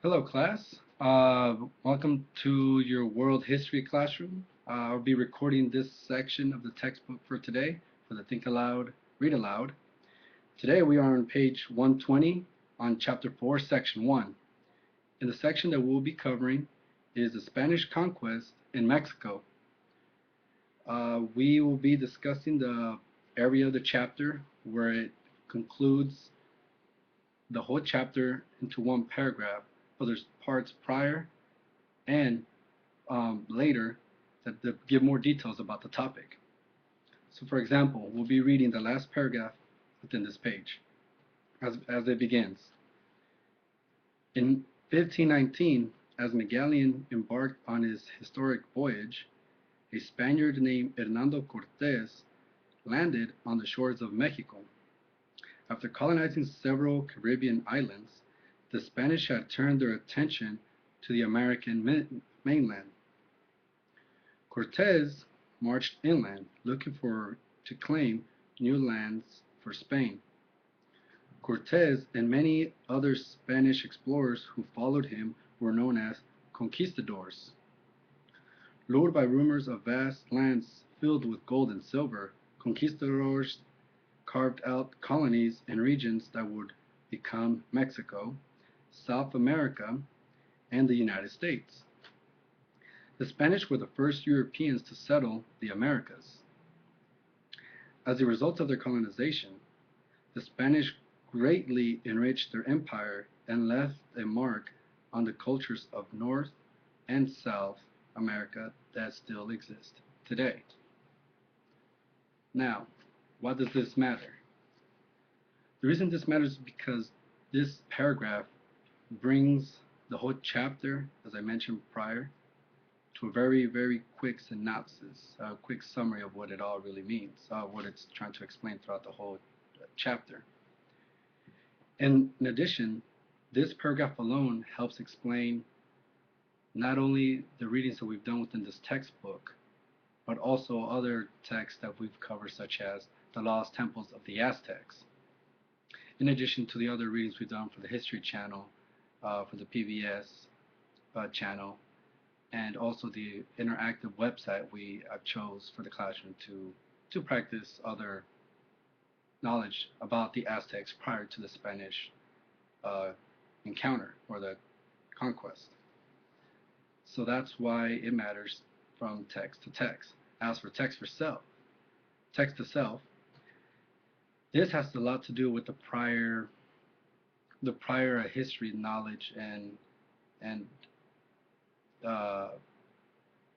Hello, class. Welcome to your world history classroom. I'll be recording this section of the textbook for today for the Think Aloud, Read Aloud. Today we are on page 120 on chapter 4, section 1. In the section that we'll be covering is the Spanish conquest in Mexico. We will be discussing the area of the chapter where it concludes the whole chapter into one paragraph, but there's parts prior and later that give more details about the topic. So for example, we'll be reading the last paragraph within this page as it begins. In 1519, as Magellan embarked on his historic voyage, a Spaniard named Hernando Cortés landed on the shores of Mexico. After colonizing several Caribbean islands, the Spanish had turned their attention to the American mainland. Cortés marched inland, looking to claim new lands for Spain. Cortés and many other Spanish explorers who followed him were known as conquistadors. Lured by rumors of vast lands filled with gold and silver, conquistadors carved out colonies in regions that would become Mexico, South America, and the United States. The Spanish were the first Europeans to settle the Americas. As a result of their colonization, the Spanish greatly enriched their empire and left a mark on the cultures of North and South America that still exist today. Now, why does this matter? The reason this matters is because this paragraph brings the whole chapter, as I mentioned prior, to a very, very quick synopsis, a quick summary of what it all really means, what it's trying to explain throughout the whole chapter. And in addition, this paragraph alone helps explain not only the readings that we've done within this textbook, but also other texts that we've covered, such as the Lost Temples of the Aztecs. In addition to the other readings we've done for the History Channel, for the PBS channel, and also the interactive website we chose for the classroom to practice other knowledge about the Aztecs prior to the Spanish encounter or the conquest. So that's why it matters from text to text. As for text to self, this has a lot to do with the prior history knowledge and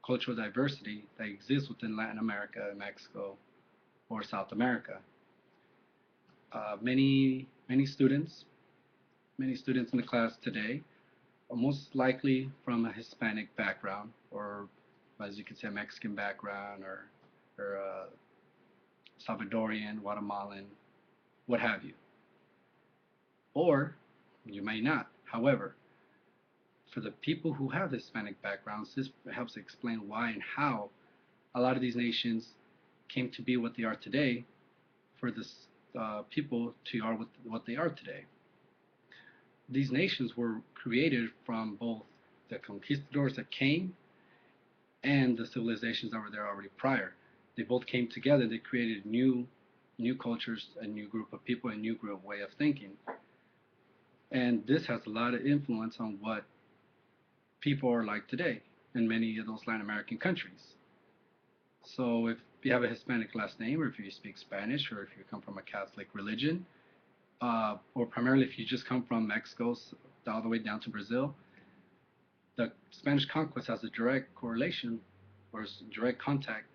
cultural diversity that exists within Latin America, Mexico, or South America. Many students in the class today are most likely from a Hispanic background, or as you could say, a Mexican background, or Salvadorian, Guatemalan, what have you. Or you may not. However, for the people who have Hispanic backgrounds, this helps explain why and how a lot of these nations came to be what they are today, for this people to are what they are today. These nations were created from both the conquistadors that came and the civilizations that were there already prior. They both came together. They created new cultures, a new group of people, a new group way of thinking. And this has a lot of influence on what people are like today in many of those Latin American countries. So if you have a Hispanic last name, or if you speak Spanish, or if you come from a Catholic religion, or primarily if you just come from Mexico all the way down to Brazil, the Spanish conquest has a direct correlation or direct contact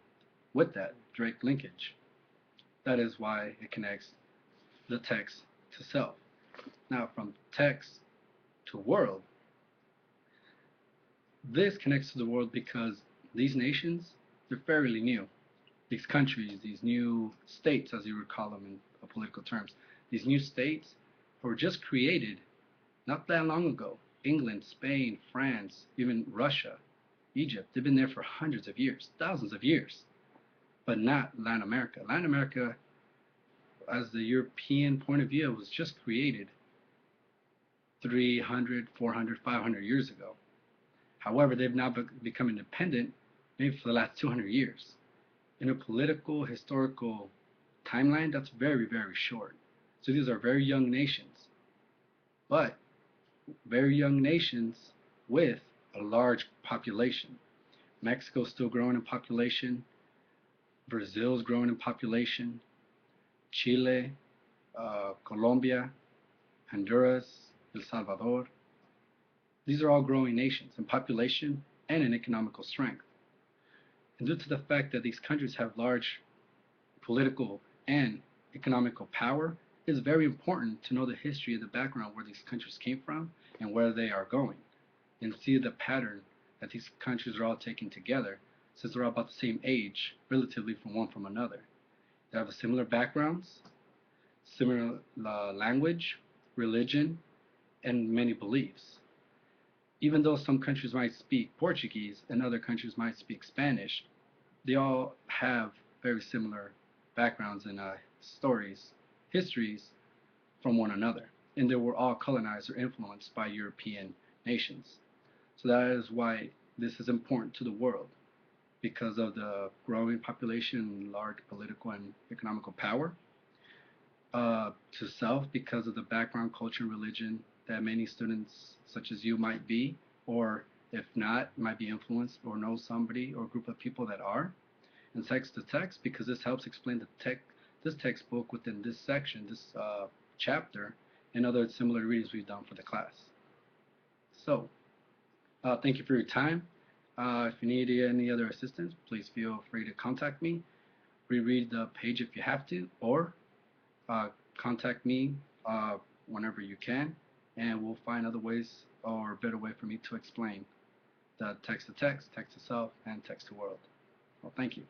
with that, direct linkage. That is why it connects the text to self. Now, from text to world, this connects to the world because these nations, they're fairly new. These countries, these new states, as you would call them in political terms, these new states were just created not that long ago. England, Spain, France, even Russia, Egypt, they've been there for hundreds of years, thousands of years, but not Latin America. Latin America, as the European point of view, was just created 300, 400, 500 years ago. However, they've now become independent maybe for the last 200 years. In a political, historical timeline, that's very, very short. So these are very young nations, but very young nations with a large population. Mexico's still growing in population. Brazil's growing in population. Chile, Colombia, Honduras, El Salvador. These are all growing nations in population and in economical strength. And due to the fact that these countries have large political and economical power, it's very important to know the history and the background where these countries came from and where they are going, and see the pattern that these countries are all taking together, since they're all about the same age, relatively from one from another. They have similar backgrounds, similar language, religion, and many beliefs. Even though some countries might speak Portuguese and other countries might speak Spanish, they all have very similar backgrounds and stories, histories from one another. And they were all colonized or influenced by European nations. So that is why this is important to the world, because of the growing population and large political and economical power. To self, because of the background, culture, and religion that many students, such as you, might be, or if not, might be influenced or know somebody or group of people that are. And text to text, because this helps explain this textbook within this section, this chapter, and other similar readings we've done for the class. So, thank you for your time. If you need any other assistance, please feel free to contact me. Reread the page if you have to, or contact me whenever you can, and we'll find other ways or a better way for me to explain the text to text, text to self, and text to world. Well, thank you.